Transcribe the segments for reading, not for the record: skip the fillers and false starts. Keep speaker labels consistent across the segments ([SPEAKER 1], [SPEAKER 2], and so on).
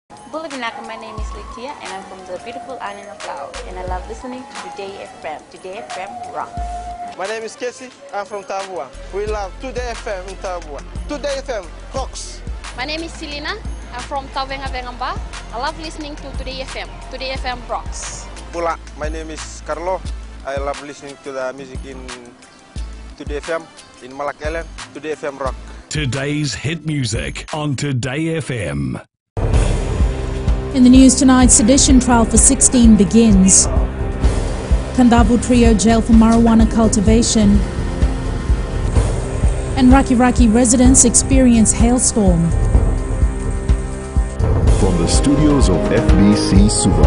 [SPEAKER 1] Bulavinaka, my name is Litia and I'm from the beautiful island of Laos and I love listening to Today FM. Today FM rock.
[SPEAKER 2] My name is Casey, I'm from Tabua. We love Today FM in Tabua. Today FM rocks.
[SPEAKER 3] My name is Selina, I'm from Tavenga Vengamba. I love listening to Today FM. Today FM rocks.
[SPEAKER 2] Pula, my name is Carlo. I love listening to the music in Today FM, in Malak Island. Today FM rock.
[SPEAKER 4] Today's hit music on Today FM.
[SPEAKER 5] In the news tonight, sedition trial for 16 begins. Kandavoo trio jailed for marijuana cultivation. And Raki residents experience hailstorm.
[SPEAKER 6] From the studios of FBC Suva,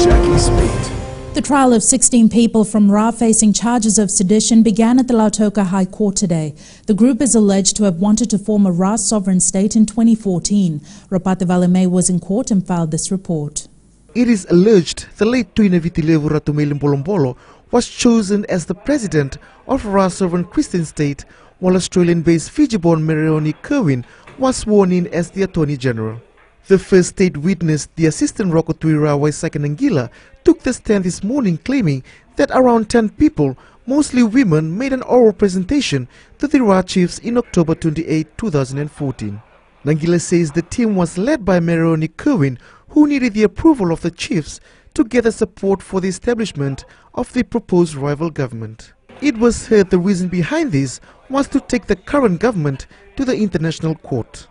[SPEAKER 6] Jackie Spate.
[SPEAKER 5] The trial of 16 people from Ra facing charges of sedition began at the Lautoka High Court today. The group is alleged to have wanted to form a Ra sovereign state in 2014. Rapate Valemei was in court and filed this report.
[SPEAKER 7] It is alleged the late Tuina Vitilevu Ratumeli Mbolombolo was chosen as the president of Ra sovereign Christian state, while Australian-based Fiji-born Marioni Kerwin was sworn in as the Attorney General. The first state witness, the assistant Rokotui Waisaka Nangila, took the stand this morning claiming that around 10 people, mostly women, made an oral presentation to the Ra chiefs in October 28, 2014. Nangila says the team was led by Marioni Kerwin, who needed the approval of the chiefs to gather support for the establishment of the proposed rival government. It was heard the reason behind this was to take the current government to the international court.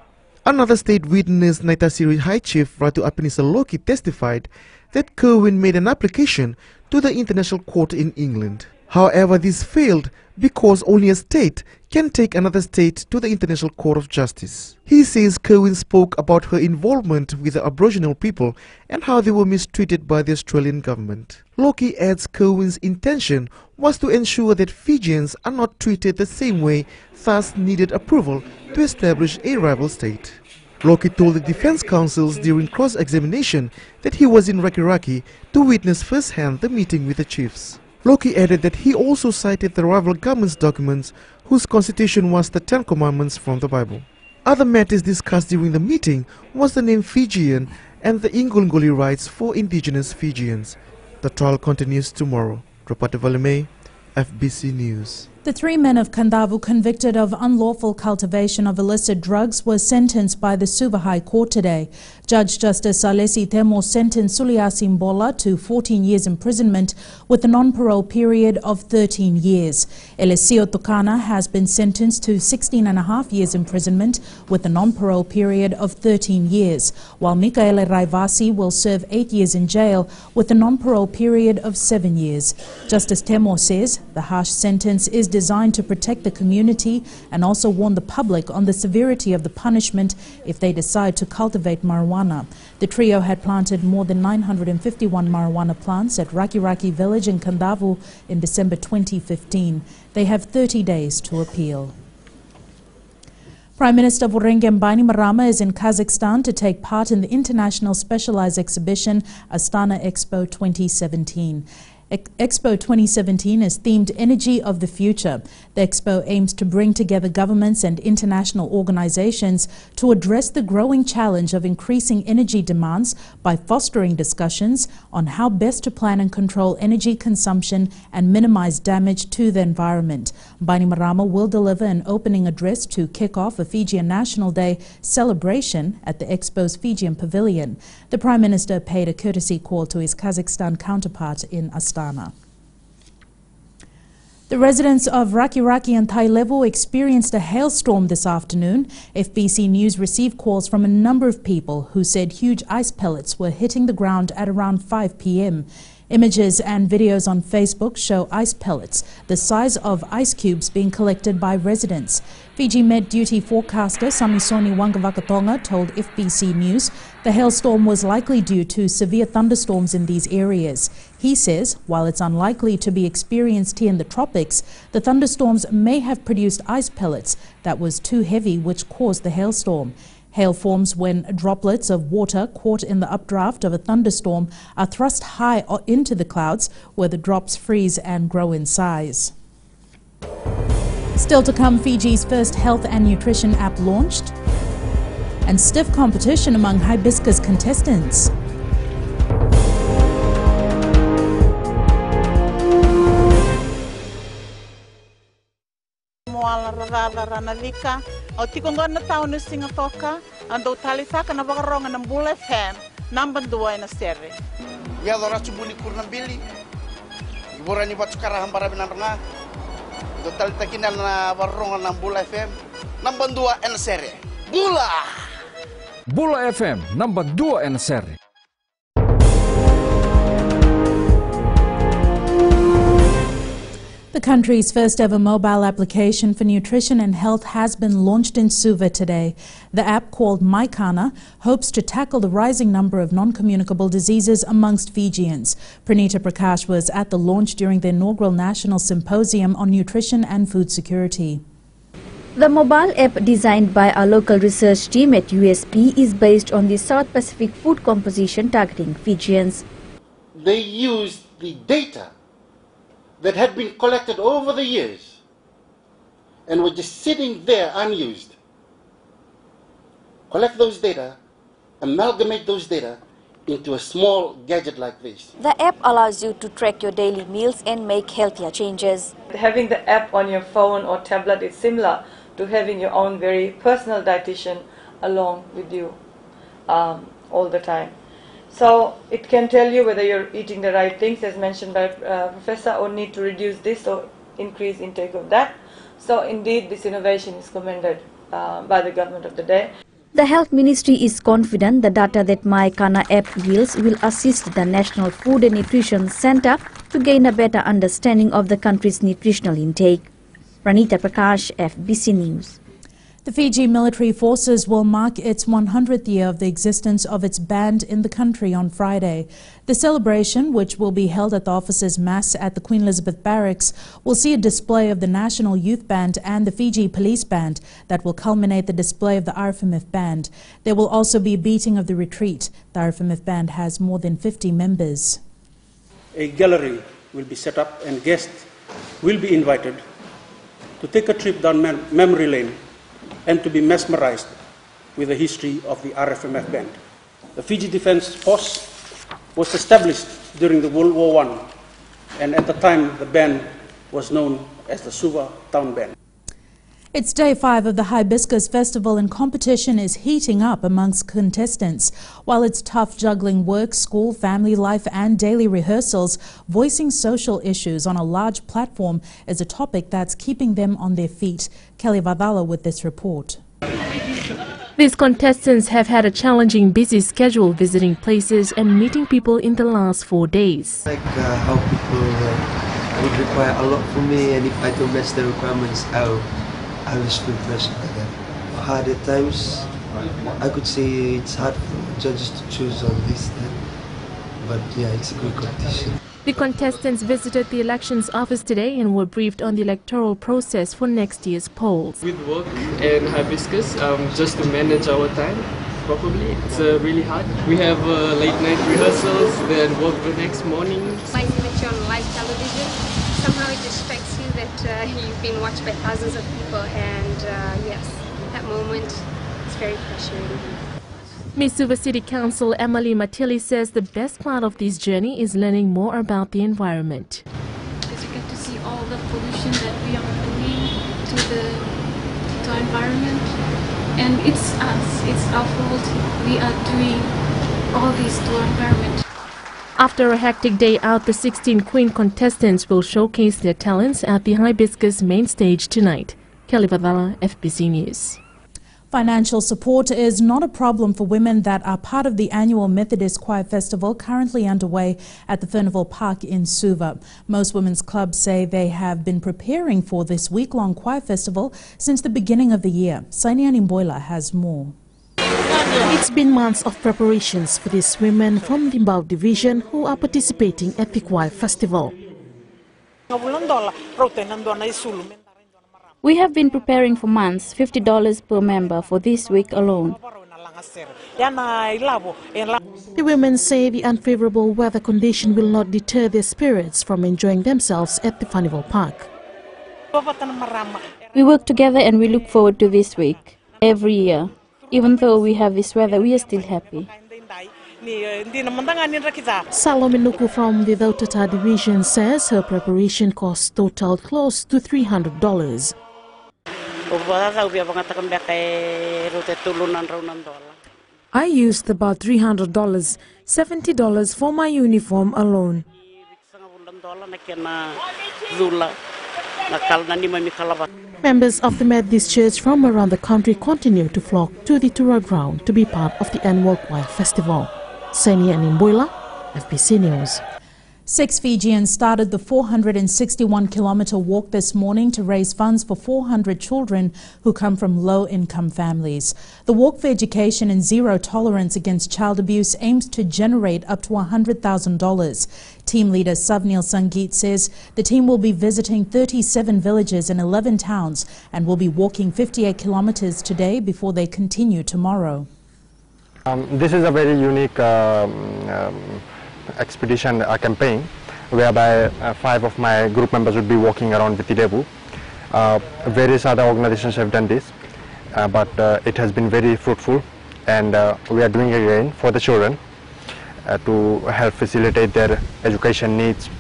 [SPEAKER 7] Another state witness, Naitasiri High Chief Ratu Apinisa Loki, testified that Kerwin made an application to the International Court in England. However, this failed because only a state can take another state to the International Court of Justice. He says Kerwin spoke about her involvement with the Aboriginal people and how they were mistreated by the Australian government. Loki adds Kerwin's intention was to ensure that Fijians are not treated the same way, thus needed approval to establish a rival state. Loki told the defense counsels during cross-examination that he was in Raki to witness firsthand the meeting with the chiefs. Loki added that he also cited the rival government's documents whose constitution was the 10 Commandments from the Bible. Other matters discussed during the meeting was the name Fijian and the Ingolngoli rights for indigenous Fijians. The trial continues tomorrow. Rapate Valemei, FBC News.
[SPEAKER 5] The 3 men of Kandavoo convicted of unlawful cultivation of illicit drugs were sentenced by the Suva High Court today. Judge Justice Alesi Temo sentenced Suliasi Mbola to 14 years imprisonment with a non-parole period of 13 years. Elesio Tokana has been sentenced to 16.5 years imprisonment with a non-parole period of 13 years, while Mikaele Raivasi will serve 8 years in jail with a non-parole period of 7 years. Justice Temo says the harsh sentence is designed to protect the community and also warn the public on the severity of the punishment if they decide to cultivate marijuana. The trio had planted more than 951 marijuana plants at Raki village in Kandavoo in December 2015. They have 30 days to appeal. Prime Minister Voreqe Bainimarama is in Kazakhstan to take part in the International Specialized Exhibition Astana Expo 2017. Expo 2017 is themed Energy of the Future. The expo aims to bring together governments and international organizations to address the growing challenge of increasing energy demands by fostering discussions on how best to plan and control energy consumption and minimize damage to the environment. Bainimarama will deliver an opening address to kick off a Fijian National Day celebration at the expo's Fijian Pavilion. The Prime Minister paid a courtesy call to his Kazakhstan counterpart in Astana. The residents of Raki and Thailevu experienced a hailstorm this afternoon. FBC News received calls from a number of people who said huge ice pellets were hitting the ground at around 5 p.m. Images and videos on Facebook show ice pellets the size of ice cubes being collected by residents. Fiji Met Duty forecaster Samisoni Wangavakatonga told FBC News the hailstorm was likely due to severe thunderstorms in these areas. He says while it's unlikely to be experienced here in the tropics, the thunderstorms may have produced ice pellets that was too heavy, which caused the hailstorm. Hail forms when droplets of water caught in the updraft of a thunderstorm are thrust high into the clouds, where the drops freeze and grow in size. Still to come, Fiji's first health and nutrition app launched. and stiff competition among hibiscus contestants.
[SPEAKER 8] Ya dora cubuni kurna bili iborani batukara hambara binaranga total takinan na warronga na Bula FM number 2 en serie
[SPEAKER 9] Bula FM number 2 en serie.
[SPEAKER 5] The country's first ever mobile application for nutrition and health has been launched in Suva today. The app, called MyKana, hopes to tackle the rising number of non-communicable diseases amongst Fijians. Pranita Prakash was at the launch during the inaugural National Symposium on Nutrition and Food Security.
[SPEAKER 10] The mobile app, designed by our local research team at USP, is based on the South Pacific food composition targeting Fijians.
[SPEAKER 8] They used the data that had been collected over the years and were just sitting there unused. Collect those data, amalgamate those data into a small gadget like this.
[SPEAKER 10] The app allows you to track your daily meals and make healthier changes.
[SPEAKER 11] Having the app on your phone or tablet is similar to having your own very personal dietitian along with you all the time. So it can tell you whether you're eating the right things, as mentioned by Professor, or need to reduce this or increase intake of that. So indeed, this innovation is commended by the government of the day.
[SPEAKER 10] The Health Ministry is confident the data that MyKana app yields will assist the National Food and Nutrition Centre to gain a better understanding of the country's nutritional intake. Pranita Prakash, FBC News.
[SPEAKER 5] The Fiji Military Forces will mark its 100th year of the existence of its band in the country on Friday. The celebration, which will be held at the officers' mass at the Queen Elizabeth Barracks, will see a display of the National Youth Band and the Fiji Police Band that will culminate the display of the RFMF Band. There will also be a beating of the retreat. The RFMF Band has more than 50 members.
[SPEAKER 12] A gallery will be set up and guests will be invited to take a trip down memory lane and to be mesmerized with the history of the RFMF Band. The Fiji Defence Force was established during the World War I, and at the time the band was known as the Suva Town Band.
[SPEAKER 5] It's day 5 of the Hibiscus Festival, and competition is heating up amongst contestants. While it's tough juggling work, school, family life and daily rehearsals, voicing social issues on a large platform is a topic that's keeping them on their feet. Kelly Vadala with this report.
[SPEAKER 13] These contestants have had a challenging, busy schedule visiting places and meeting people in the last 4 days.
[SPEAKER 14] Like how people would require a lot from me, and if I don't match the requirements, I was feel pressure like that. Hard at times, I could say it's hard for judges to choose on this, that. But yeah, it's a good competition.
[SPEAKER 13] The contestants visited the elections office today and were briefed on the electoral process for next year's polls.
[SPEAKER 15] With work and Hibiscus, just to manage our time properly, it's really hard. We have late night rehearsals, then work the next morning.
[SPEAKER 16] When you're on live television, somehow it distracts you that you've been watched by thousands of people, and yes, that moment is very pressuring.
[SPEAKER 13] Miss Suva City Council Emily Matili says the best part of this journey is learning more about the environment.
[SPEAKER 17] Because you get to see all the pollution that we are bringing to our environment, and it's us, it's our fault. We are doing all this to our environment.
[SPEAKER 13] After a hectic day out, the 16 Queen contestants will showcase their talents at the Hibiscus main stage tonight. Kelly Vadala, FBC News.
[SPEAKER 5] Financial support is not a problem for women that are part of the annual Methodist Choir Festival currently underway at the Furnival Park in Suva. Most women's clubs say they have been preparing for this week-long choir festival since the beginning of the year. Sainiani Mboila has more.
[SPEAKER 18] It's been months of preparations for these women from the Mbau division who are participating at the choir festival.
[SPEAKER 19] We have been preparing for months, $50 per member for this week alone.
[SPEAKER 18] The women say the unfavorable weather condition will not deter their spirits from enjoying themselves at the Furnival Park.
[SPEAKER 19] We work together and we look forward to this week every year. Even though we have this weather, we are still happy.
[SPEAKER 18] Salome Nuku from the Dautata division says her preparation cost totaled close to $300.
[SPEAKER 20] I used about $300, $70 for my uniform alone.
[SPEAKER 18] Members of the Methodist Church from around the country continue to flock to the Tura ground to be part of the annual choir festival. Seni Animboila, FBC News.
[SPEAKER 5] 6 Fijians started the 461-kilometre walk this morning to raise funds for 400 children who come from low-income families. The Walk for Education and Zero Tolerance Against Child Abuse aims to generate up to $100,000. Team leader Savnil Sangeet says the team will be visiting 37 villages in 11 towns and will be walking 58 kilometres today before they continue tomorrow.
[SPEAKER 21] This is a very unique expedition campaign whereby 5 of my group members would be walking around Vitilevu. Various other organizations have done this, but it has been very fruitful, and we are doing it again for the children to help facilitate their education needs,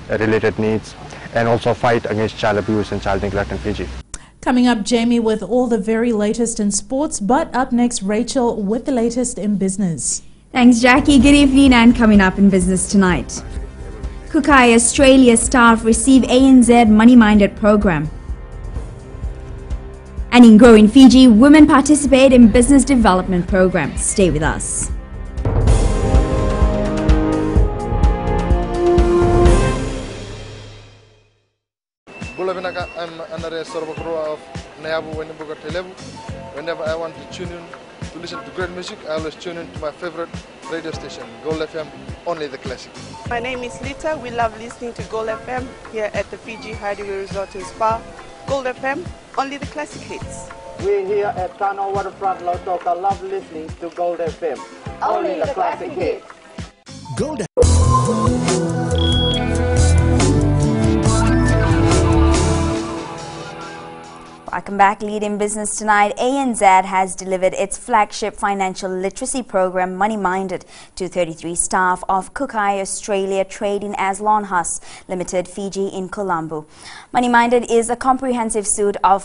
[SPEAKER 21] related needs, and also fight against child abuse and child neglect in Fiji.
[SPEAKER 5] Coming up, Jamie with all the very latest in sports, but up next, Rachel with the latest in business.
[SPEAKER 22] Thanks, Jackie. Good evening, and coming up in business tonight. Kukai Australia staff receive ANZ Money-Minded program. And in growing Fiji, women participate in business development programs. Stay with us.
[SPEAKER 23] I'm Anare Sorbakro of Nayabu Wendibuga Televu. Whenever I want to tune in to listen to great music, I always tune in to my favorite radio station, Gold FM, only the classic.
[SPEAKER 24] My name is Lita. We love listening to Gold FM here at the Fiji Hideaway Resort and Spa. Gold FM, only the classic hits.
[SPEAKER 25] We here at Tano Waterfront Lautoka love listening to Gold FM, only the classic hits.
[SPEAKER 26] Gold
[SPEAKER 22] Welcome back. Lead in business tonight. ANZ has delivered its flagship financial literacy program, Money Minded, to 33 staff of Kukai Australia trading as Longhus Limited, Fiji in Colombo. Money Minded is a comprehensive suite of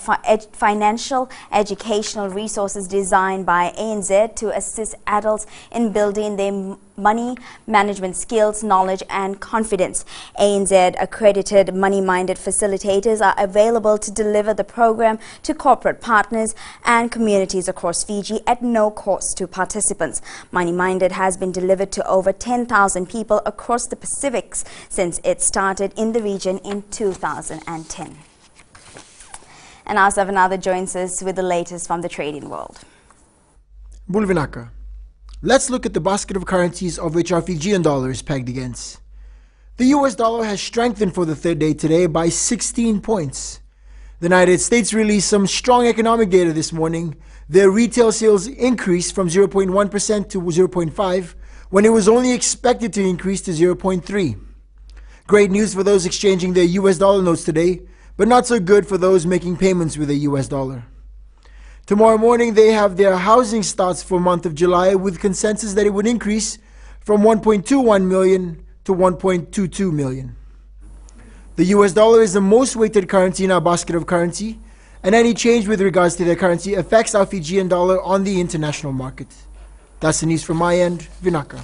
[SPEAKER 22] financial educational resources designed by ANZ to assist adults in building their money management skills, knowledge and confidence. ANZ accredited money-minded facilitators are available to deliver the program to corporate partners and communities across Fiji at no cost to participants. Money-minded has been delivered to over 10,000 people across the Pacifics since it started in the region in 2010. And now Savanatha joins us with the latest from the trading world.
[SPEAKER 27] Bulvinaka. Let's look at the basket of currencies of which our Fijian dollar is pegged against. The US dollar has strengthened for the third day today by 16 points. The United States released some strong economic data this morning. Their retail sales increased from 0.1% to 0.5% when it was only expected to increase to 0.3%. Great news for those exchanging their US dollar notes today, but not so good for those making payments with the US dollar. Tomorrow morning, they have their housing starts for month of July with consensus that it would increase from 1.21 million to 1.22 million. The US dollar is the most weighted currency in our basket of currency, and any change with regards to their currency affects our Fijian dollar on the international market. That's the news from my end. Vinaka.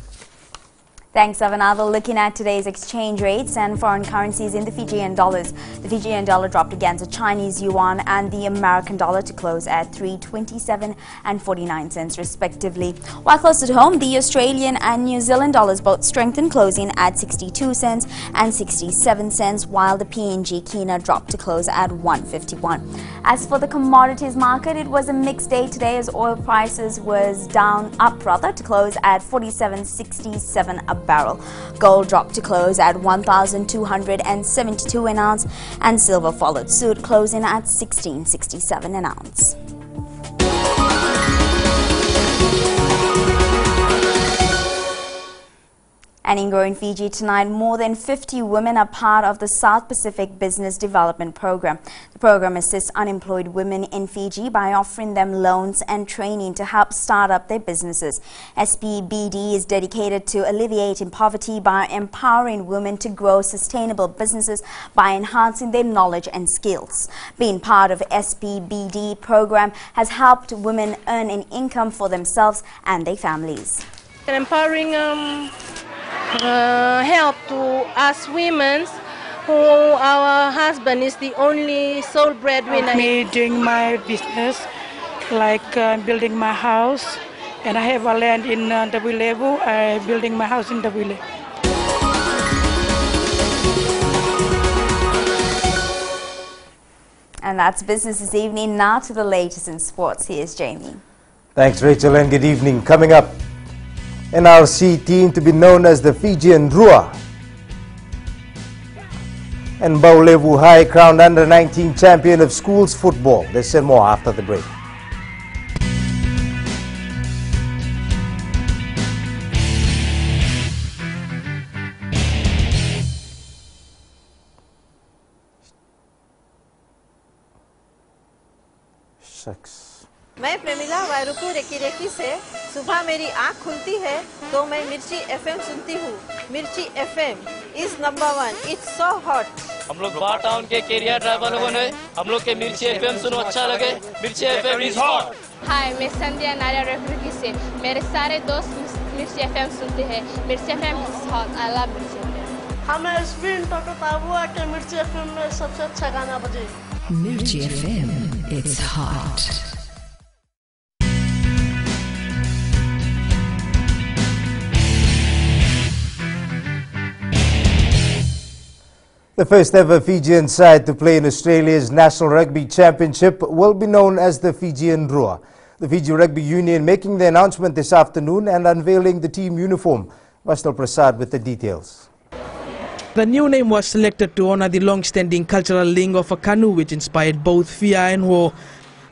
[SPEAKER 22] Thanks, Savanatha. Looking at today's exchange rates and foreign currencies in the Fijian dollars. The Fijian dollar dropped against the Chinese yuan and the American dollar to close at 3.27 and 49 cents respectively. While close at home, the Australian and New Zealand dollars both strengthened, closing at 62 cents and 67 cents, while the PNG Kina dropped to close at 1.51. As for the commodities market, it was a mixed day today as oil prices was up to close at 47.67 a barrel. Gold dropped to close at 1,272 an ounce, and silver followed suit, closing at 16.67 an ounce. And in Growing Fiji tonight, more than 50 women are part of the South Pacific Business Development Program. The program assists unemployed women in Fiji by offering them loans and training to help start up their businesses. SPBD is dedicated to alleviating poverty by empowering women to grow sustainable businesses by enhancing their knowledge and skills. Being part of SPBD program has helped women earn an income for themselves and their families.
[SPEAKER 1] An empowering help to us women who our husband is the only sole breadwinner.
[SPEAKER 2] Me doing my business, like building my house, and I have a land in Dawilevu. I'm building my house in Dawilevu.
[SPEAKER 22] And that's business this evening. Now to the latest in sports. Here's Jamie.
[SPEAKER 3] Thanks, Rachel, and good evening. Coming up, NRC team to be known as the Fijian Rua. And Baulevu High crowned under-19 champion of schools football. There's and more after the break.
[SPEAKER 4] मैं Premila वायरुकु recce recce से सुबह मेरी आँख खुलती है तो मैं मिर्ची एफएम सुनती हूँ. मिर्ची FM is number 1. It's so hot.
[SPEAKER 6] हम लोग बार टाउन के कैरियर ड्राइवर लोगों ने हम लोग के मिर्ची एफएम सुनो अच्छा लगे. मिर्ची एफएम इज हॉट.
[SPEAKER 7] हाय, मैं संध्या नारिया रेकी से मेरे सारे दोस्त मिर्ची एफएम सुनते हैं. मिर्ची FM is hot. I love मिर्ची एफएम.
[SPEAKER 4] हमें स्पिन टोटो ताबुआ के मिर्ची एफएम में सबसे अच्छा गाना बजे.
[SPEAKER 26] मिर्ची FM it's hot.
[SPEAKER 3] The first ever Fijian side to play in Australia's National Rugby Championship will be known as the Fijian Rua. The Fiji Rugby Union making the announcement this afternoon and unveiling the team uniform. Vaishnav Prasad with the details.
[SPEAKER 28] The new name was selected to honor the long-standing cultural link of a canoe which inspired both fear and war.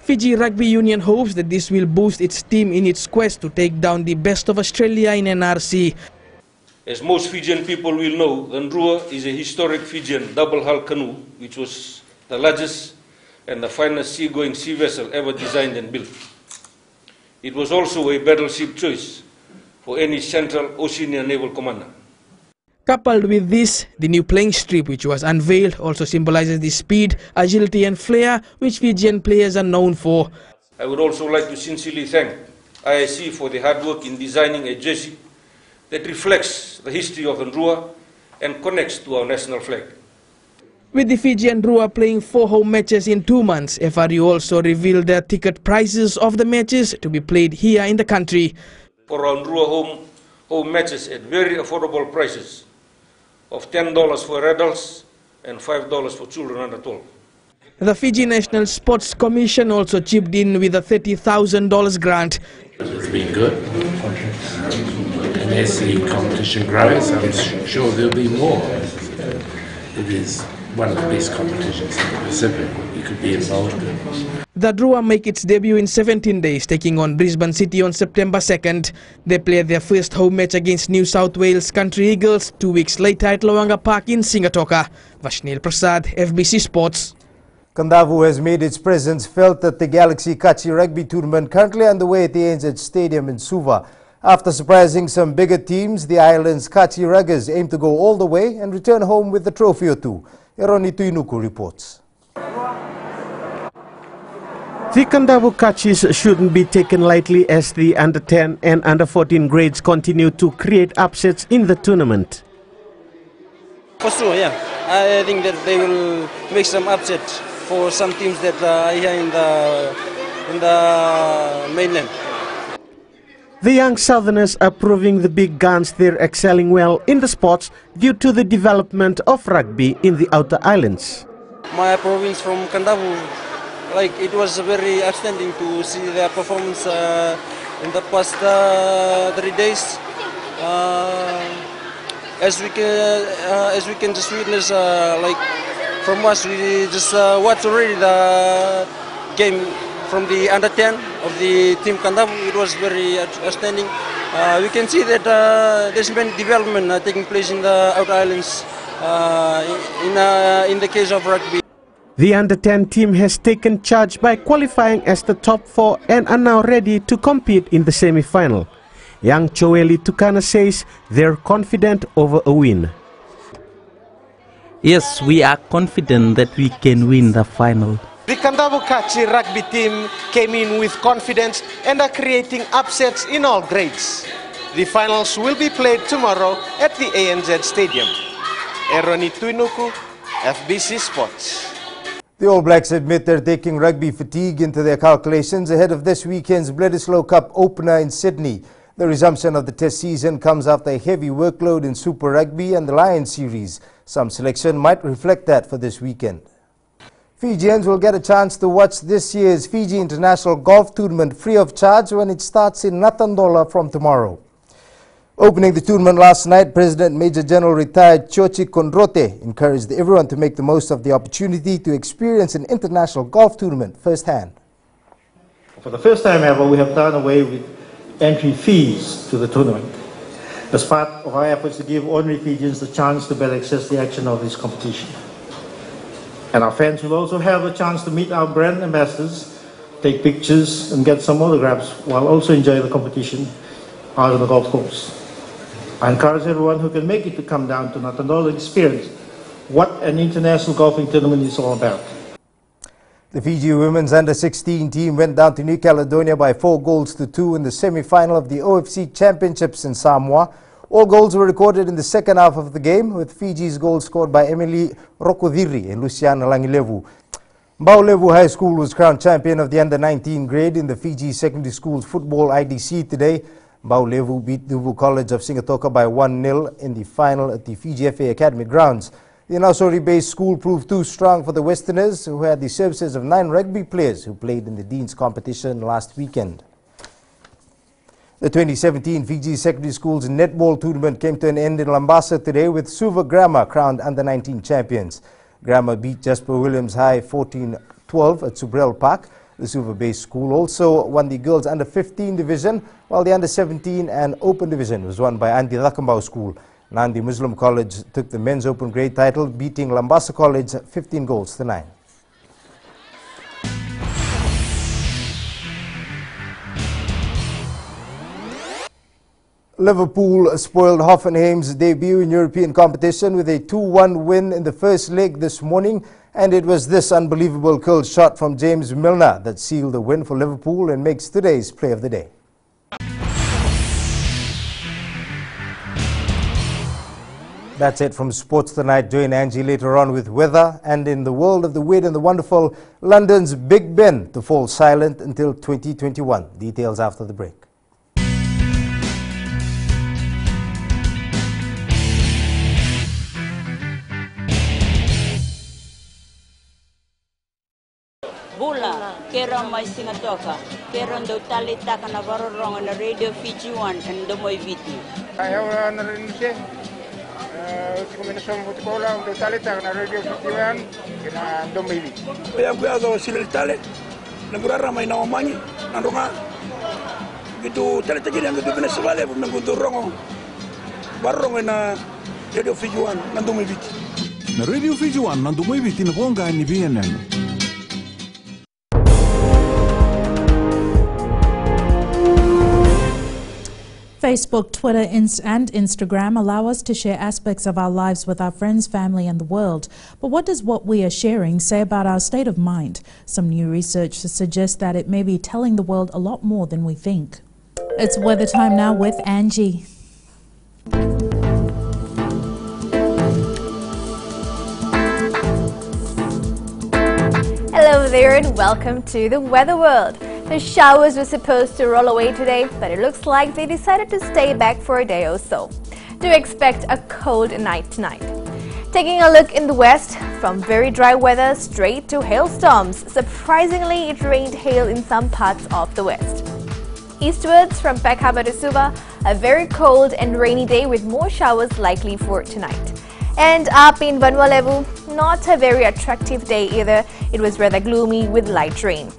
[SPEAKER 28] Fiji Rugby Union hopes that this will boost its team in its quest to take down the best of Australia in NRC.
[SPEAKER 29] As most Fijian people will know, the Nrua is a historic Fijian double-hull canoe which was the largest and the finest seagoing sea vessel ever designed and built. It was also a battleship choice for any Central Oceania naval commander.
[SPEAKER 28] Coupled with this, the new playing strip which was unveiled also symbolizes the speed, agility and flair which Fijian players are known for.
[SPEAKER 29] I would also like to sincerely thank IIC for the hard work in designing a jersey that reflects the history of the Nrua and connects to our national flag.
[SPEAKER 28] With the Fijian Rua playing 4 home matches in 2 months, FRU also revealed the ticket prices of the matches to be played here in the country.
[SPEAKER 29] For our Nrua home matches at very affordable prices of $10 for adults and $5 for children under 12.
[SPEAKER 28] The Fiji National Sports Commission also chipped in with a $30,000 grant.
[SPEAKER 30] It's been good. And as the competition grows, I'm sure there'll be more. It is one of the best competitions in the Pacific you could be involved in.
[SPEAKER 28] The Drua make its debut in 17 days, taking on Brisbane City on September 2nd. They play their first home match against New South Wales Country Eagles 2 weeks later at Loanga Park in Singatoka. Vaishnav Prasad, FBC Sports.
[SPEAKER 3] Kandavu has made its presence felt at the Galaxy Kachi Rugby Tournament currently underway at the ANZ Stadium in Suva. After surprising some bigger teams, the island's Kachi Ruggers aim to go all the way and return home with a trophy or two. Eroni Tuinuku reports.
[SPEAKER 31] The Kandavu Kachis shouldn't be taken lightly as the under-10 and under-14 grades continue to create upsets in the tournament.
[SPEAKER 32] For sure, yeah. I think that they will make some upset for some teams that are here in the mainland.
[SPEAKER 31] The young Southerners are proving the big guns they're excelling well in the sports due to the development of rugby in the outer islands.
[SPEAKER 32] My province from Kandavu, like it was very outstanding to see their performance in the past 3 days. As we can just witness, like from us, we just watched already the game from the under-10 of the team Kandavu. It was very outstanding. we can see that there's been development taking place in the outer islands in the case of rugby.
[SPEAKER 31] The under-10 team has taken charge by qualifying as the top 4 and are now ready to compete in the semi-final. Young Choeli Tukana says they're confident over a win.
[SPEAKER 8] Yes, we are confident that we can win the final.
[SPEAKER 31] The Kandavu Kachi rugby team came in with confidence and are creating upsets in all grades. The finals will be played tomorrow at the ANZ Stadium. Eroni Tuinuku, FBC Sports.
[SPEAKER 3] The All Blacks admit they're taking rugby fatigue into their calculations ahead of this weekend's Bledisloe Cup opener in Sydney. The resumption of the Test season comes after a heavy workload in Super Rugby and the Lions series. Some selection might reflect that for this weekend. Fijians will get a chance to watch this year's Fiji International Golf Tournament free of charge when it starts in Natandola from tomorrow. Opening the tournament last night, President Major General retired Chochi Kondrote encouraged everyone to make the most of the opportunity to experience an international golf tournament firsthand.
[SPEAKER 9] For the first time ever, we have done away with entry fees to the tournament as part of our efforts to give ordinary Fijians the chance to better access the action of this competition. And our fans will also have a chance to meet our brand ambassadors, take pictures and get some autographs while also enjoying the competition out on the golf course. I encourage everyone who can make it to come down to Natandola and experience what an international golfing tournament is all about.
[SPEAKER 3] The Fiji women's under-16 team went down to New Caledonia by 4-2 in the semi-final of the OFC Championships in Samoa. All goals were recorded in the second half of the game, with Fiji's goals scored by Emily Rokodiri and Luciana Langilevu. Baulevu High School was crowned champion of the under-19 grade in the Fiji Secondary Schools Football IDC today. Baulevu beat Duvu College of Singatoka by 1-0 in the final at the Fiji FA Academy grounds. The Nausori-based school proved too strong for the Westerners, who had the services of 9 rugby players who played in the Dean's competition last weekend. The 2017 Fiji Secondary Schools Netball Tournament came to an end in Lambasa today with Suva Grammar crowned under-19 champions. Grammar beat Jasper Williams High 14-12 at Subrel Park. The Suva-based school also won the girls under-15 division, while the under-17 and open division was won by Andi Lakambau School. Nandi Muslim College took the men's open grade title, beating Lambasa College 15-9. Liverpool spoiled Hoffenheim's debut in European competition with a 2-1 win in the first leg this morning, and it was this unbelievable curl shot from James Milner that sealed the win for Liverpool and makes today's play of the day. That's it from Sports Tonight. Join Angie later on with weather, and in the world of the weird and the wonderful, London's Big Ben to fall silent until 2021. Details after the break.
[SPEAKER 10] Bula, kera mai Singatoka, kera ndo talita kana varorong na Radio Fiji 1 and Domoy Viti.
[SPEAKER 11] Ayaw na rin siya. Kombinasyon mo tikola ndo talita kana Radio Fiji 1 kina Domoy Viti.
[SPEAKER 12] Kaya go silil tale, nagurara may nawamanyi, nandunga. Gitu talita gini ang gitu pinasawale pag nagundurong varorong na Radio Fiji 1 na Domoy Viti.
[SPEAKER 13] Na Radio Fiji 1 na Domoy Viti na bonga ni BNN.
[SPEAKER 5] Facebook, Twitter, and Instagram allow us to share aspects of our lives with our friends, family, and the world. But what does what we are sharing say about our state of mind? Some new research suggests that it may be telling the world a lot more than we think. It's weather time now with Angie.
[SPEAKER 14] Hello there and welcome to the Weather World. The showers were supposed to roll away today, but it looks like they decided to stay back for a day or so. Do expect a cold night tonight. Taking a look in the west, from very dry weather straight to hailstorms. Surprisingly, it rained hail in some parts of the west. Eastwards from Peck Harbour to Suva, a very cold and rainy day with more showers likely for tonight. And up in Vanua Levu, not a very attractive day either. It was rather gloomy with light rain.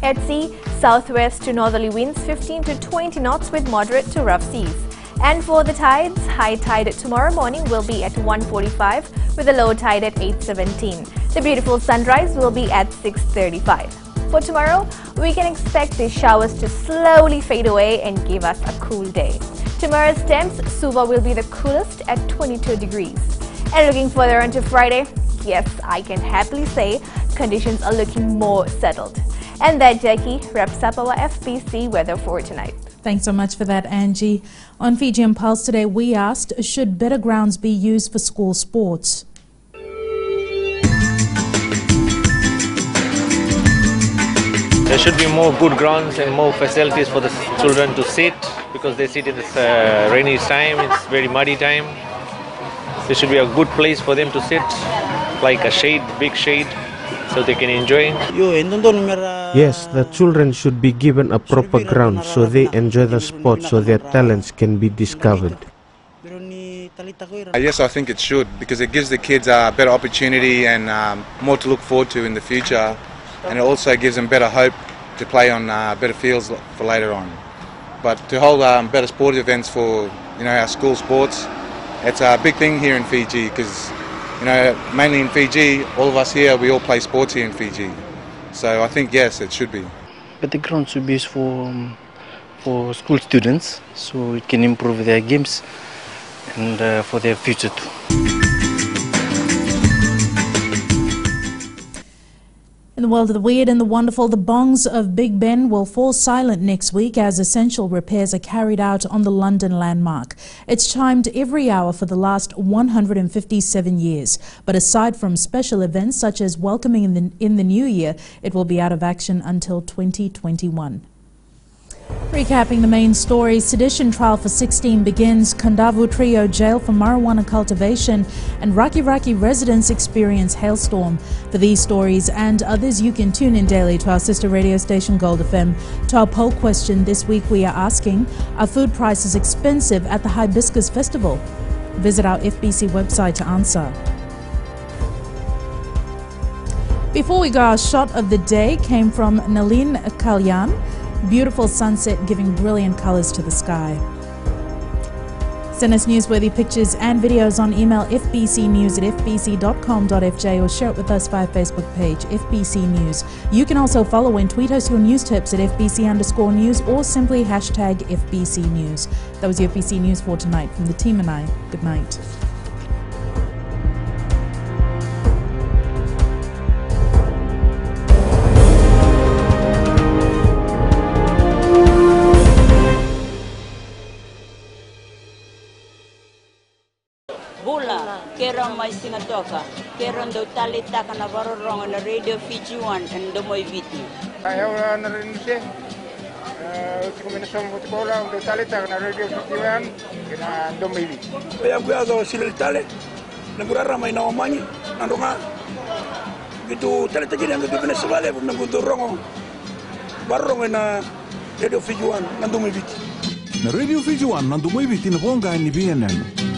[SPEAKER 14] At sea, southwest to northerly winds 15 to 20 knots with moderate to rough seas. And for the tides, high tide tomorrow morning will be at 1:45 with a low tide at 8:17. The beautiful sunrise will be at 6:35. For tomorrow, we can expect the showers to slowly fade away and give us a cool day. Tomorrow's temps, Suva will be the coolest at 22 degrees. And looking further onto Friday, yes, I can happily say conditions are looking more settled. And that, Jackie, wraps up our FBC weather for tonight.
[SPEAKER 5] Thanks so much for that, Angie. On Fijian Pulse today, we asked, should better grounds be used for school sports?
[SPEAKER 1] There should be more good grounds and more facilities for the children to sit, because they sit in this rainy time, it's very muddy time. There should be a good place for them to sit, like a shade, big shade, so they can enjoy.
[SPEAKER 15] Yes, the children should be given a proper ground so they enjoy the sport, so their talents can be discovered.
[SPEAKER 16] Yes, I think it should, because it gives the kids a better opportunity and more to look forward to in the future, and it also gives them better hope to play on better fields for later on. But to hold better sport events for our school sports, it's a big thing here in Fiji, because mainly in Fiji, all of us here, we all play sports here in Fiji. So I think, yes, it should be.
[SPEAKER 17] But the ground should be used for school students, so it can improve their games and for their future too.
[SPEAKER 5] In the world of the weird and the wonderful, the bongs of Big Ben will fall silent next week as essential repairs are carried out on the London landmark. It's chimed every hour for the last 157 years. But aside from special events such as welcoming in the new year, it will be out of action until 2021. Recapping the main stories, sedition trial for 16 begins, Kandavu trio jail for marijuana cultivation, and Raki Raki residents experience hailstorm. For these stories and others, you can tune in daily to our sister radio station Gold FM. To our poll question this week, we are asking, are food prices expensive at the Hibiscus Festival? Visit our FBC website to answer. Before we go, our shot of the day came from Nalin Kalyan. Beautiful sunset giving brilliant colors to the sky. Send us newsworthy pictures and videos on email fbcnews@fbc.com.fj or share it with us via Facebook page FBC News. You can also follow and tweet us your news tips at FBC_news or simply hashtag FBC News. That was your FBC News for tonight. From the team and I, good night.
[SPEAKER 10] Kera mai singatoka, kera ndo tali taka na varorong na Radio Fiji 1 and Domoy Viti.
[SPEAKER 11] Ayaw na rin siya. Uti kuminasong mutikola, ndo tali taka na Radio Fiji 1 and Domoy Viti.
[SPEAKER 12] Kaya kuyazo sila tali, nagurara may nawamanyi, nandunga. Gitu tali tajiri ang gitu Venezuela, nagudurong varorong na Radio Fiji 1 and Domoy Viti.
[SPEAKER 13] Na Radio Fiji 1 and Domoy Viti na bonga ni BNN.